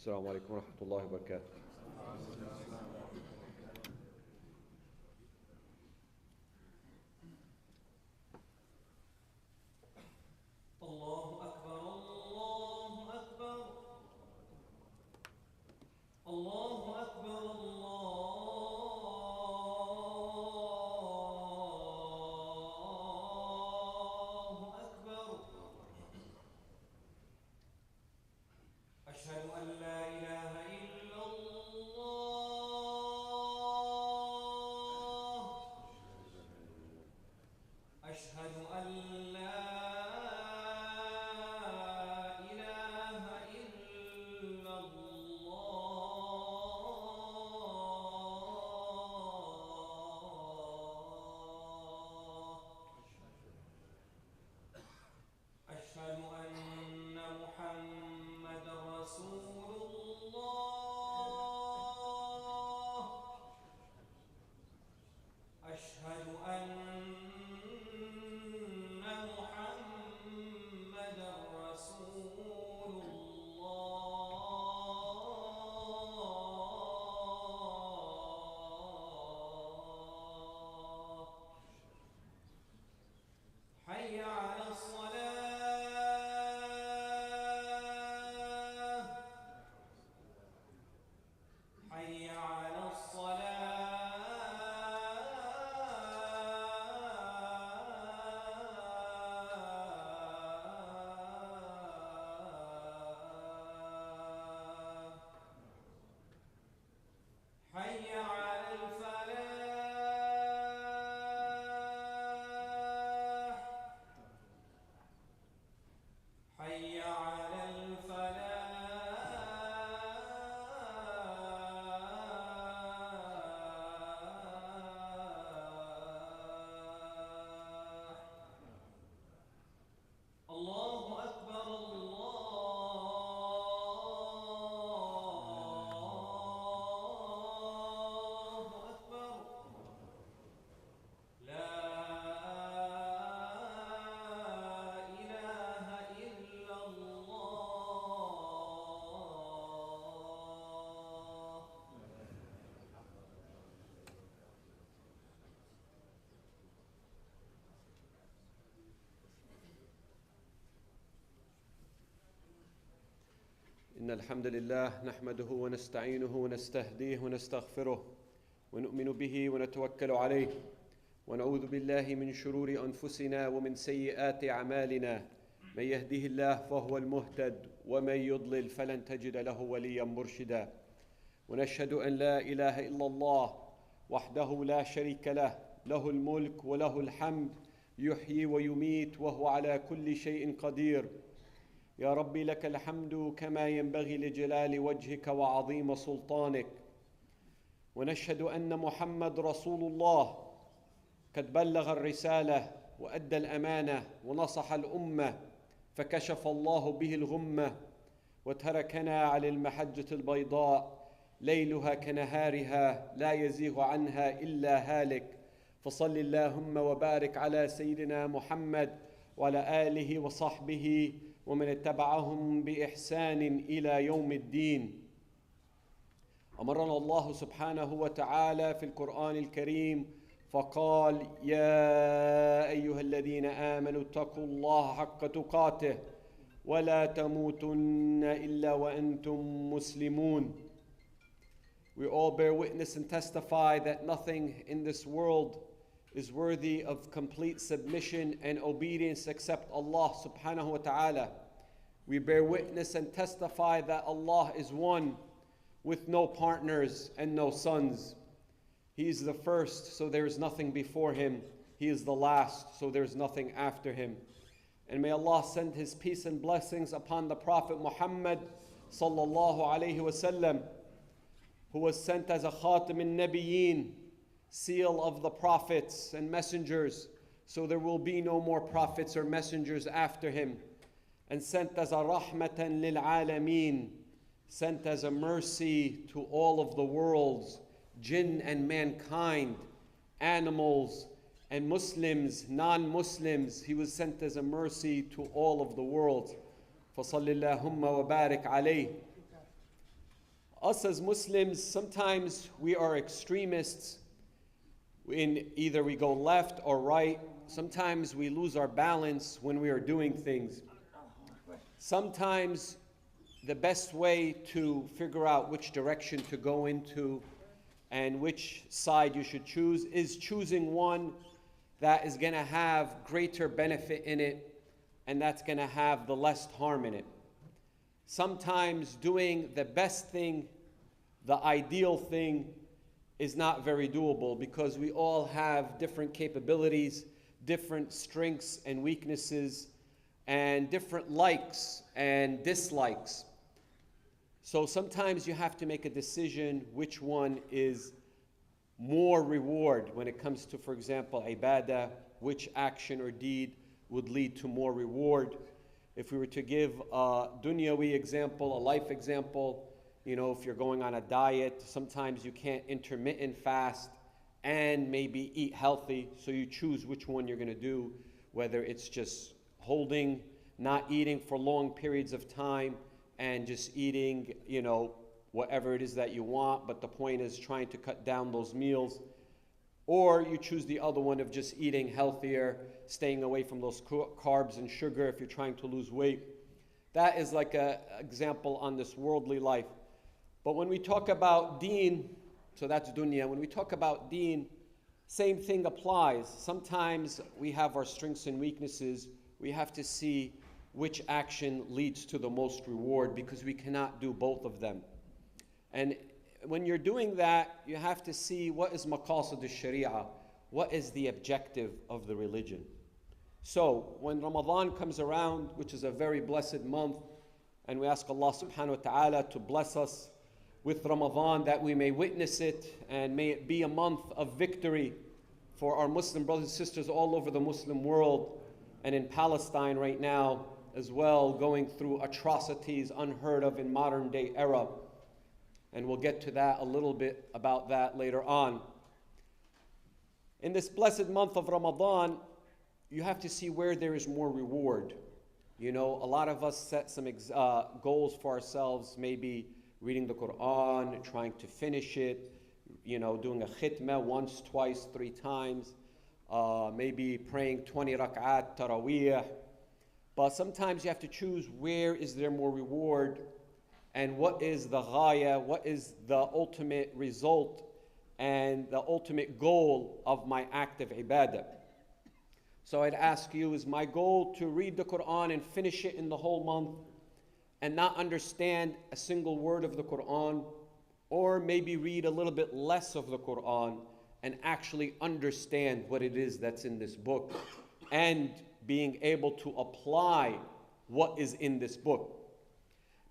السلام عليكم ورحمة الله وبركاته. الله أكبر الله أكبر الله أكبر الله أكبر. أشهد أن لا إله إلا الله. أشهد أن لا إله إلا الله. أشهد أن محمدًا رسول الله. أشهد أن محمدًا رسول الله. حي على الصلاة. حي على الصلاة. حي على الفلاح. حي على الفلاح. الله أكبر الله أكبر. لا إله إلا الله. إن الحمد لله نحمده ونستعينه ونستهديه ونستغفره ونؤمن به ونتوكل عليه ونعوذ بالله من شرور أنفسنا ومن سيئات أعمالنا. من يهده الله فهو المهتد ومن يضلل فلن تجد له وليا مرشدا. ونشهد أن لا إله إلا الله وحده لا شريك له، له الملك وله الحمد، يحيي ويميت وهو على كل شيء قدير. يا ربي لك الحمد كما ينبغي لجلال وجهك وعظيم سلطانك. ونشهد أن محمد رسول الله قد بلغ الرسالة وأدى الأمانة ونصح الأمة، فكشف الله به الغمة وتركنا على المحجة البيضاء ليلها كنهارها لا يزيغ عنها إلا هالك. فصل اللهم وبارك على سيدنا محمد وعلى آله وصحبه ومن اتبعهم بإحسان إلى يوم الدين. أمرنا الله سبحانه وتعالى في القرآن الكريم فقال: يا أيها الذين آمنوا اتقوا الله حق تقاته ولا تموتن إلا وأنتم مسلمون. We all bear witness and testify that nothing in this world is worthy of complete submission and obedience except Allah subhanahu wa ta'ala. We bear witness and testify that Allah is one, with no partners and no sons. He is the first, so there is nothing before him. He is the last, so there is nothing after him. And may Allah send His peace and blessings upon the Prophet Muhammad sallallahu alayhi wasallam, who was sent as a Khatim al-Nabiyyin, seal of the prophets and messengers, so there will be no more prophets or messengers after him, and sent as a rahmatan lil alameen, sent as a mercy to all of the worlds, jinn and mankind, animals and Muslims, non-Muslims. He was sent as a mercy to all of the worlds. فَصَلِّ اللَّهُمَّ وَبَارِكْ عَلَيْهِ. Us as Muslims, sometimes we are extremists in either we go left or right. Sometimes we lose our balance when we are doing things. Sometimes the best way to figure out which direction to go into and which side you should choose is choosing one that is going to have greater benefit in it and that's going to have the less harm in it. Sometimes doing the best thing, the ideal thing, is not very doable because we all have different capabilities, different strengths and weaknesses, and different likes and dislikes. So sometimes you have to make a decision which one is more reward when it comes to, for example, ibadah, which action or deed would lead to more reward. If we were to give a dunyawi example, a life example, if you're going on a diet, sometimes you can't intermittent fast and maybe eat healthy, so you choose which one you're going to do, whether it's just holding, not eating for long periods of time, and just eating, whatever it is that you want, but the point is trying to cut down those meals. Or you choose the other one of just eating healthier, staying away from those carbs and sugar if you're trying to lose weight. That is like an example on this worldly life. But when we talk about deen, so that's dunya, when we talk about deen, same thing applies. Sometimes we have our strengths and weaknesses. We have to see which action leads to the most reward because we cannot do both of them. And when you're doing that, you have to see what is maqasid al-sharia, what is the objective of the religion. So when Ramadan comes around, which is a very blessed month, and we ask Allah subhanahu wa ta'ala to bless us with Ramadan, that we may witness it, and may it be a month of victory for our Muslim brothers and sisters all over the Muslim world, and in Palestine right now as well, going through atrocities unheard of in modern day era. And we'll get to that a little bit about that later on. In this blessed month of Ramadan, you have to see where there is more reward. A lot of us set some goals for ourselves, maybe reading the Quran, trying to finish it, doing a khitmah once, twice, 3 times, maybe praying 20 rak'at, taraweeh. But sometimes you have to choose where is there more reward and what is the ghaya, what is the ultimate result and the ultimate goal of my act of ibadah. So I'd ask you, is my goal to read the Quran and finish it in the whole month and not understand a single word of the Quran, or maybe read a little bit less of the Quran and actually understand what it is that's in this book and being able to apply what is in this book?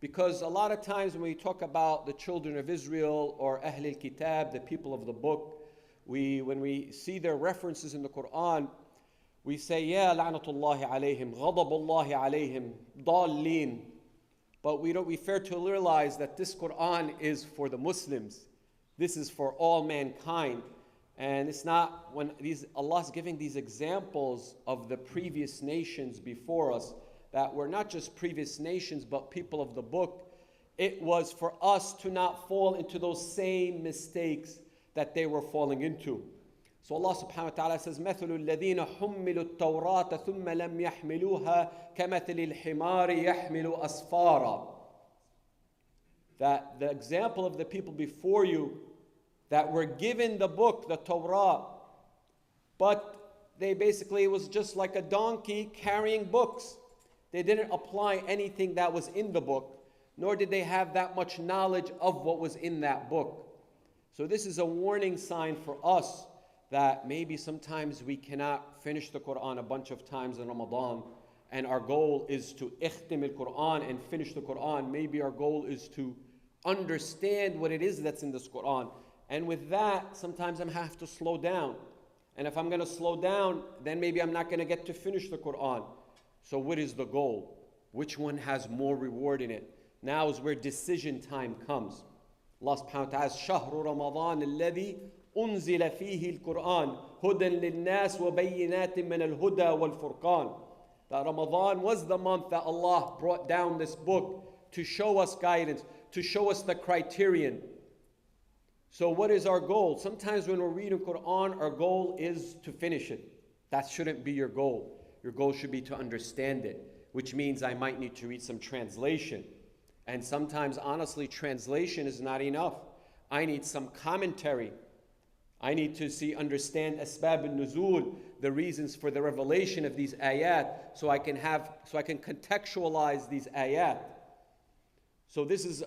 Because a lot of times when we talk about the children of Israel or Ahl al-Kitab, the people of the book, when we see their references in the Quran, we say, Ya la'natullahi alayhim, ghadabullahi alayhim, dallin. But we fail to realize that this Quran is for the Muslims. This is for all mankind. And it's not when Allah's giving these examples of the previous nations before us, that were not just previous nations, but people of the book. It was for us to not fall into those same mistakes that they were falling into. So Allah subhanahu wa ta'ala says, مَثُلُ الَّذِينَ حُمِّلُوا التَّوْرَاةَ ثُمَّ لَمْ يَحْمِلُوهَا كَمَثِلِ الْحِمَارِ يَحْمِلُ أَسْفَارًا. That the example of the people before you that were given the book, the Torah, but it was just like a donkey carrying books. They didn't apply anything that was in the book, nor did they have that much knowledge of what was in that book. So this is a warning sign for us that maybe sometimes we cannot finish the Quran a bunch of times in Ramadan, and our goal is to ikhtim al-Quran and finish the Quran. Maybe our goal is to understand what it is that's in this Quran. And with that, sometimes I have to slow down. And if I'm going to slow down, then maybe I'm not going to get to finish the Quran. So what is the goal? Which one has more reward in it? Now is where decision time comes. Allah subhanahu wa ta'ala says, شهر رمضان الذي أنزل فيه القرآن هدى للناس وبينات من الهدى والفرقان. That Ramadan was the month that Allah brought down this book to show us guidance, to show us the criterion. So what is our goal? Sometimes when we're reading Quran, our goal is to finish it. That shouldn't be your goal. Your goal should be to understand it, which means I might need to read some translation. And sometimes, honestly, translation is not enough. I need some commentary. I need to understand asbab al-nuzul, the reasons for the revelation of these ayat, so I can contextualize these ayat. So this is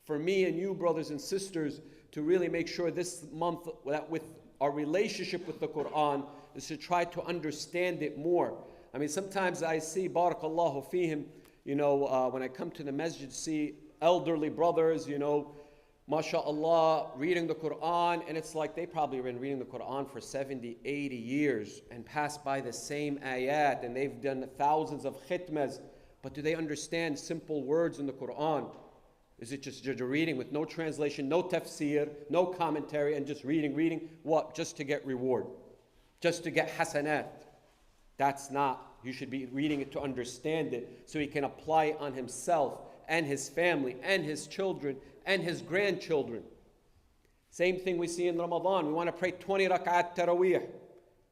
for me and you, brothers and sisters, to really make sure this month that with our relationship with the Quran is to try to understand it more. I mean, sometimes I see, barakallahu fihim, when I come to the masjid, see elderly brothers, mashallah, reading the Quran, and it's like they probably have been reading the Quran for 70, 80 years and passed by the same ayat, and they've done thousands of khitmas, but do they understand simple words in the Quran? Is it just reading with no translation, no tafsir, no commentary, and just reading? What? Just to get reward. Just to get hasanat. That's not. You should be reading it to understand it so he can apply it on himself and his family and his children and his grandchildren. Same thing we see in Ramadan. We want to pray 20 rak'at taraweeh.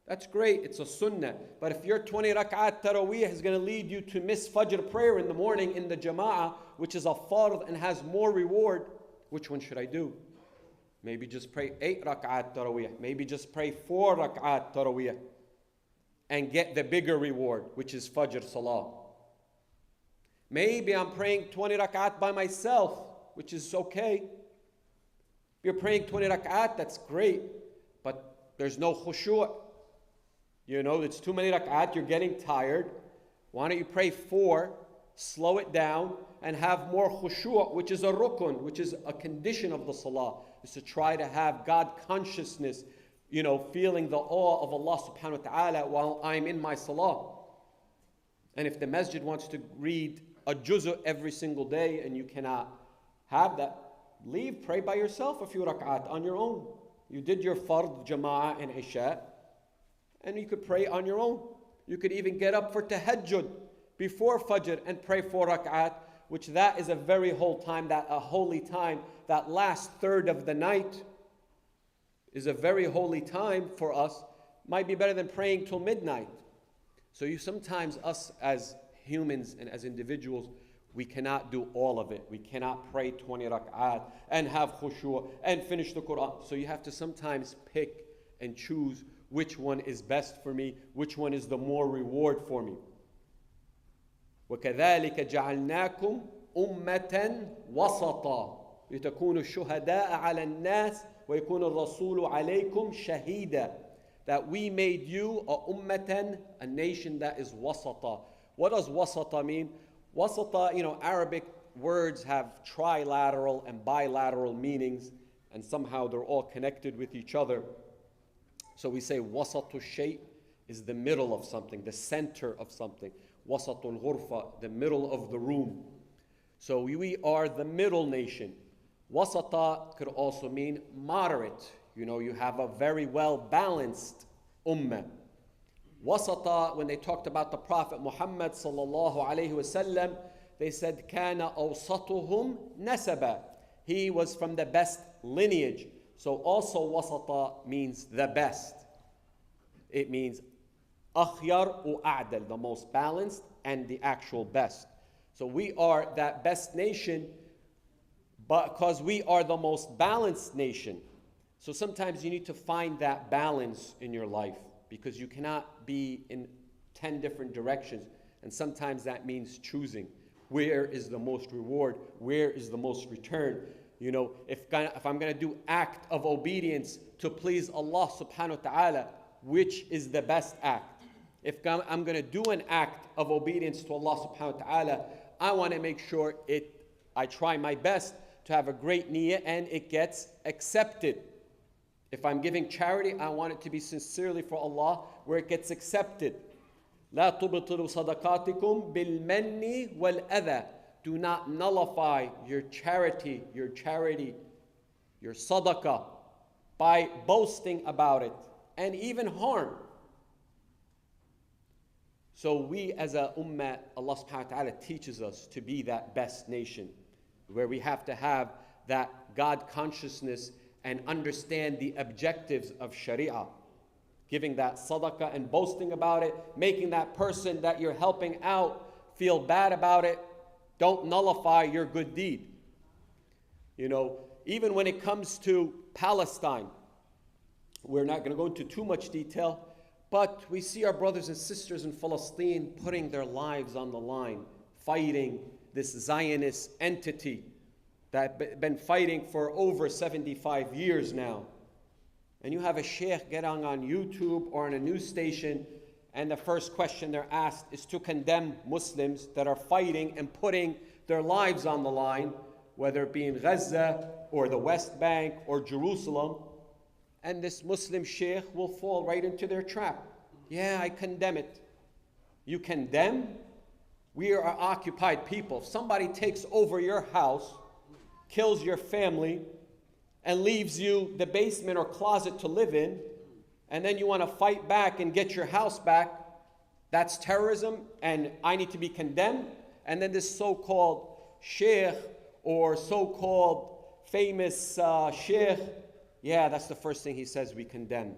That's great. It's a sunnah. But if your 20 rak'at taraweeh is going to lead you to miss Fajr prayer in the morning in the Jummah, which is a fard and has more reward, which one should I do? Maybe just pray 8 rak'at taraweeh. Maybe just pray 4 rak'at taraweeh and get the bigger reward, which is Fajr Salah. Maybe I'm praying 20 rak'at by myself, which is okay. If you're praying 20 rak'at, that's great, but there's no khushu'. It's too many rak'at, you're getting tired. Why don't you pray 4, slow it down, and have more khushu', which is a rukun, which is a condition of the salah, is to try to have God consciousness, feeling the awe of Allah subhanahu wa ta'ala while I'm in my salah. And if the masjid wants to read a juz' every single day and you cannot have that, leave, pray by yourself a few rak'at on your own. You did your fard, jama'ah, and isha, and you could pray on your own. You could even get up for tahajjud before fajr and pray 4 rak'at, which that is a very holy time. That last third of the night is a very holy time for us. Might be better than praying till midnight. So sometimes us as humans and as individuals, we cannot do all of it. We cannot pray 20 rak'at and have khushu' and finish the Quran. So you have to sometimes pick and choose which one is best for me, which one is the more reward for me. وَكَذَلِكَ جَعَلْنَاكُمْ أُمَّةً وَسَطًا لِتَكُونُوا الشُّهَدَاءَ عَلَى النَّاسِ وَيَكُونَ الرَّسُولُ عَلَيْكُمْ شَهِيدًا. That we made you a ummatan, a nation that is wasata. What does wasata mean? Wasata, Arabic words have trilateral and bilateral meanings, and somehow they're all connected with each other. So we say wasatu shay is the middle of something, the center of something. Wasatul ghurfa, the middle of the room. So we are the middle nation. Wasata could also mean moderate. You have a very well balanced ummah. Wasata, when they talked about the Prophet Muhammad sallallahu alayhi wasallam, they said, Kana awsatuhum nasaba. He was from the best lineage. So also wasata means the best. It means akhyar u a'dal, the most balanced and the actual best. So we are that best nation, but because we are the most balanced nation. So sometimes you need to find that balance in your life, because you cannot be in 10 different directions. And sometimes that means choosing. Where is the most reward? Where is the most return? If I'm going to do act of obedience to please Allah subhanahu wa ta'ala, which is the best act? If I'm going to do an act of obedience to Allah subhanahu wa ta'ala, I want to make sure I try my best to have a great niyyah and it gets accepted. If I'm giving charity, I want it to be sincerely for Allah where it gets accepted. لا تبطلوا صدقاتكم بالمن والأذى. Do not nullify your charity, your sadaqah by boasting about it and even harm. So we as a ummah, Allah subhanahu wa ta'ala teaches us to be that best nation where we have to have that God consciousness and understand the objectives of Sharia. Giving that sadaqah and boasting about it, making that person that you're helping out feel bad about it. Don't nullify your good deed. You know, even when it comes to Palestine, we're not going to go into too much detail, but we see our brothers and sisters in Palestine putting their lives on the line, fighting this Zionist entity that been fighting for over 75 years now. And you have a sheikh getting on YouTube or on a news station, and the first question they're asked is to condemn Muslims that are fighting and putting their lives on the line, whether it be in Gaza or the West Bank or Jerusalem. And this Muslim sheikh will fall right into their trap. Yeah, I condemn it. You condemn? We are occupied people. If somebody takes over your house, kills your family, and leaves you the basement or closet to live in, and then you want to fight back and get your house back, that's terrorism, and I need to be condemned. And then this so-called sheikh or so-called famous sheikh, yeah, that's the first thing he says, we condemn.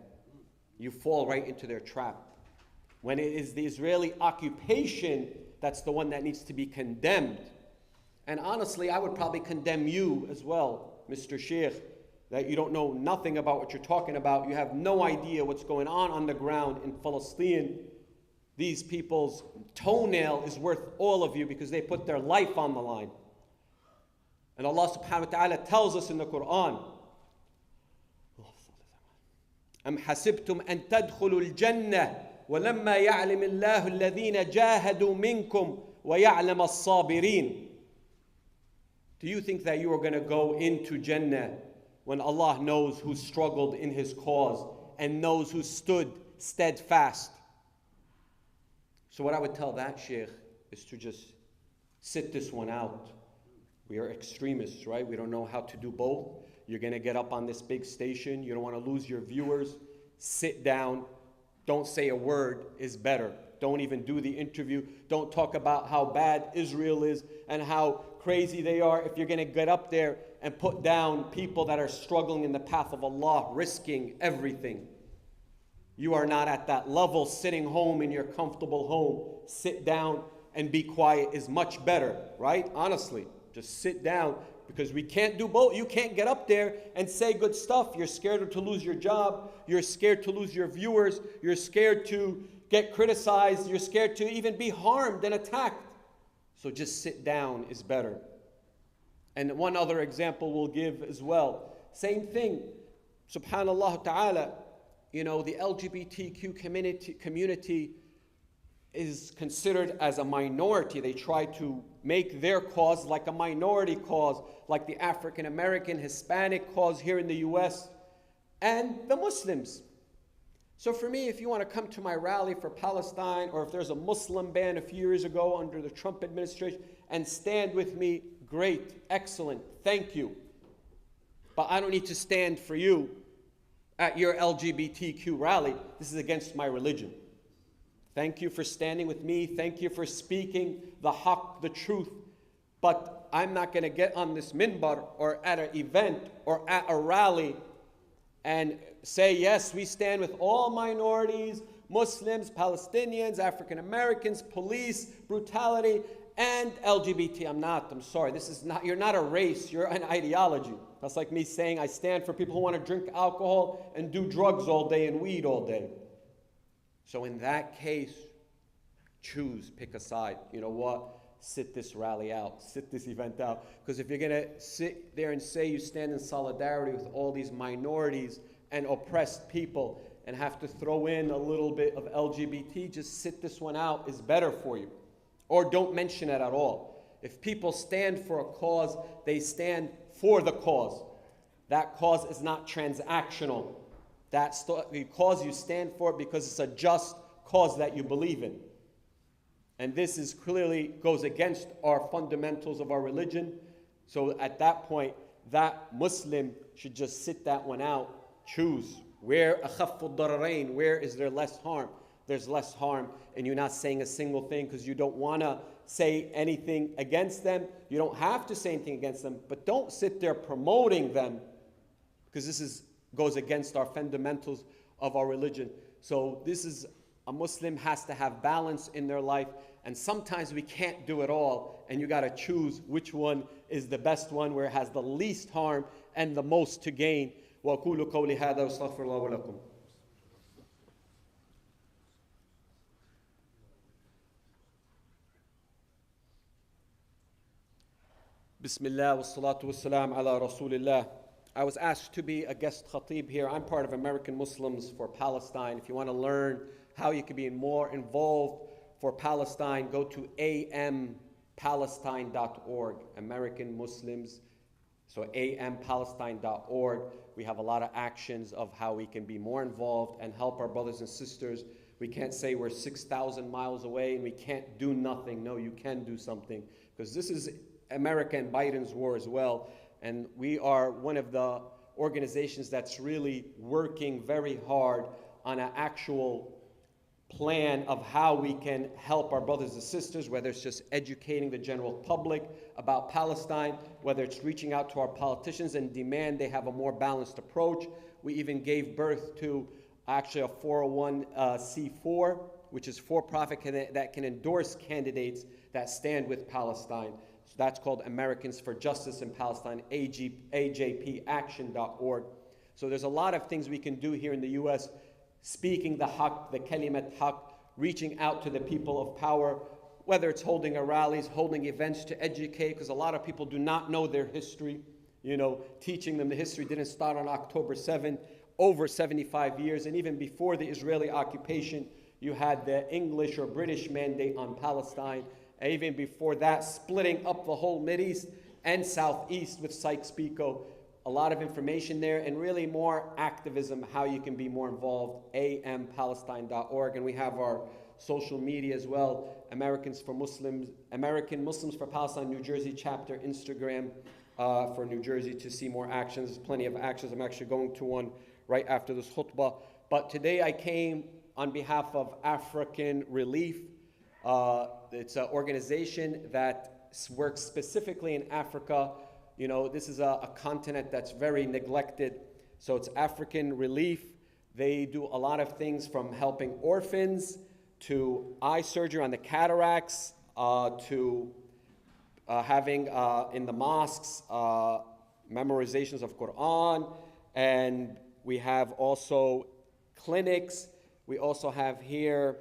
You fall right into their trap. When it is the Israeli occupation, that's the one that needs to be condemned. And honestly, I would probably condemn you as well, Mr. Sheikh, that you don't know nothing about what you're talking about. You have no idea what's going on the ground in Palestine. These people's toenail is worth all of you because they put their life on the line. And Allah subhanahu wa ta'ala tells us in the Quran, أَمْ حَسِبْتُمْ أَن تَدْخُلُوا الْجَنَّةِ وَلَمَّا يَعْلِمِ اللَّهُ الَّذِينَ جَاهَدُوا مِنْكُمْ وَيَعْلَمَ الصَّابِرِينَ. Do you think that you are going to go into Jannah when Allah knows who struggled in His cause and knows who stood steadfast? So what I would tell that sheikh is to just sit this one out. We are extremists, right? We don't know how to do both. You're going to get up on this big station. You don't want to lose your viewers. Sit down. Don't say a word is better. Don't even do the interview. Don't talk about how bad Israel is and how crazy they are. If you're going to get up there and put down people that are struggling in the path of Allah, risking everything. You are not at that level. Sitting home in your comfortable home, sit down and be quiet is much better, right? Honestly, just sit down because we can't do both. You can't get up there and say good stuff. You're scared to lose your job. You're scared to lose your viewers. You're scared to get criticized. You're scared to even be harmed and attacked. So just sit down is better. And one other example we'll give as well. Same thing. Subhanallah ta'ala, you know, the LGBTQ community is considered as a minority. They try to make their cause like a minority cause, like the African American, Hispanic cause here in the US, and the Muslims. So for me, if you want to come to my rally for Palestine, or if there's a Muslim ban a few years ago under the Trump administration, and stand with me, great, excellent, thank you. But I don't need to stand for you at your LGBTQ rally. This is against my religion. Thank you for standing with me. Thank you for speaking the haqq, the truth. But I'm not going to get on this minbar or at an event or at a rally and say, yes, we stand with all minorities, Muslims, Palestinians, African Americans, police, brutality, and LGBT. I'm sorry. This is not, you're not a race, you're an ideology. That's like me saying I stand for people who want to drink alcohol and do drugs all day and weed all day. So in that case, choose, pick a side. You know what? Sit this rally out, sit this event out. Because if you're going to sit there and say you stand in solidarity with all these minorities and oppressed people, and have to throw in a little bit of LGBT. Just sit this one out is better for you. Or don't mention it at all. If people stand for a cause, they stand for the cause. That cause is not transactional. That's the cause you stand for because it's a just cause that you believe in. And this is clearly goes against our fundamentals of our religion. So at that point, that Muslim should just sit that one out, choose. Where is there less harm? There's less harm, and you're not saying a single thing because you don't want to say anything against them. You don't have to say anything against them, but don't sit there promoting them because this goes against our fundamentals of our religion. So a Muslim has to have balance in their life, and sometimes we can't do it all, and you got to choose which one is the best one, where it has the least harm and the most to gain. وَأَقُولُ قَوْلِي هَذَا وَأَسْتَغْفِرُ اللَّهَ وَلَكُمْ. Bismillah wa salatu wa salam ala Rasulillah. I was asked to be a guest khatib here. I'm part of American Muslims for Palestine. If you want to learn how you can be more involved for Palestine, go to ampalestine.org. American Muslims. So ampalestine.org. We have a lot of actions of how we can be more involved and help our brothers and sisters. We can't say we're 6,000 miles away and we can't do nothing. No, you can do something. Because this is America and Biden's war as well. And we are one of the organizations that's really working very hard on an actual plan of how we can help our brothers and sisters, whether it's just educating the general public about Palestine, whether it's reaching out to our politicians and demand they have a more balanced approach. We even gave birth to actually a 401c4, which is for-profit that can endorse candidates that stand with Palestine. So that's called Americans for Justice in Palestine, AJPaction.org. So there's a lot of things we can do here in the U.S., speaking the haqq, the kalimat haqq, reaching out to the people of power, whether it's holding rallies, holding events to educate, because a lot of people do not know their history. Teaching them the history didn't start on October 7, over 75 years, and even before the Israeli occupation, you had the English or British mandate on Palestine, and even before that, splitting up the whole Mideast and Southeast with Sykes-Picot. A lot of information there, and really more activism, how you can be more involved, ampalestine.org. And we have our social media as well, American Muslims for Palestine, New Jersey chapter, Instagram for New Jersey to see more actions, plenty of actions. I'm actually going to one right after this khutbah. But today I came on behalf of African Relief. It's an organization that works specifically in Africa. This is a continent that's very neglected. So it's African Relief. They do a lot of things from helping orphans to eye surgery on the cataracts to having in the mosques memorizations of Quran. And we have also clinics. We also have here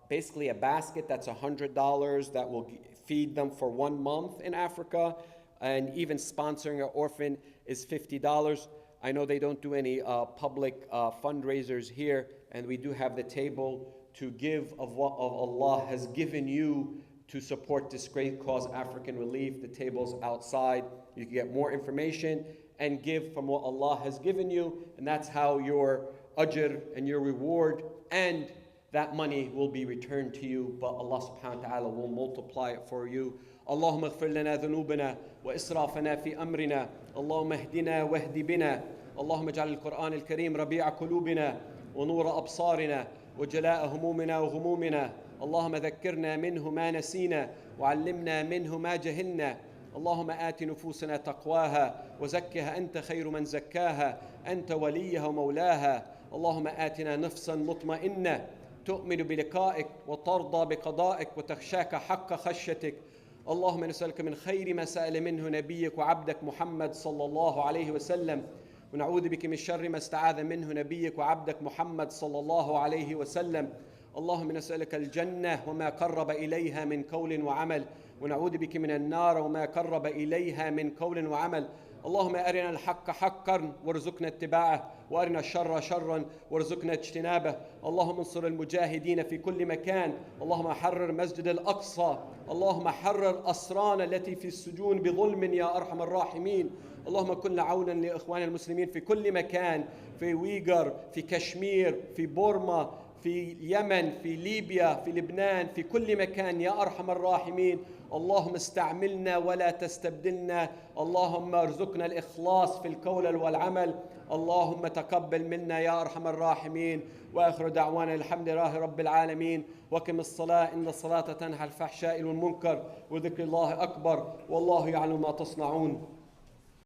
basically a basket that's $100 that will feed them for 1 month in Africa. And even sponsoring an orphan is $50. I know they don't do any public fundraisers here, and we do have the table to give of what Allah has given you to support this great cause, African Relief. The table's outside. You can get more information and give from what Allah has given you, and that's how your ajr and your reward and that money will be returned to you, but Allah subhanahu wa ta'ala will multiply it for you. اللهم اغفر لنا ذنوبنا وإسرافنا في أمرنا اللهم اهدنا واهد بنا اللهم اجعل القرآن الكريم ربيع قلوبنا ونور أبصارنا وجلاء همومنا وغمومنا اللهم ذكرنا منه ما نسينا وعلمنا منه ما جهلنا اللهم آت نفوسنا تقواها وزكها أنت خير من زكاها أنت وليها ومولاها اللهم آتنا نفسا مطمئنة تؤمن بلقائك وترضى بقضائك وتخشاك حق خشيتك اللهم نسألك من خير ما سأل منه نبيك وعبدك محمد صلى الله عليه وسلم ونعوذ بك من شر ما استعاذ منه نبيك وعبدك محمد صلى الله عليه وسلم اللهم نسألك الجنة وما قرب إليها من قول وعمل ونعوذ بك من النار وما قرب إليها من قول وعمل اللهم أرنا الحق حقا وارزقنا اتباعه، وأرنا الشر شرا وارزقنا اجتنابه. اللهم انصر المجاهدين في كل مكان. اللهم حرر مسجد الأقصى. اللهم حرر أسرانا التي في السجون بظلم يا أرحم الراحمين. اللهم كن عونا لإخوان المسلمين في كل مكان، في ويغر، في كشمير، في بورما، في اليمن، في ليبيا، في لبنان، في كل مكان يا أرحم الراحمين. اللهم استعملنا ولا تستبدلنا. اللهم ارزقنا الإخلاص في القول والعمل. اللهم تقبل منا يا أرحم الراحمين. وآخر دعوانا الحمد لله رب العالمين. وقم الصلاة إن الصلاة تنهى الفحشاء والمنكر، وذكر الله أكبر، والله يعلم ما تصنعون.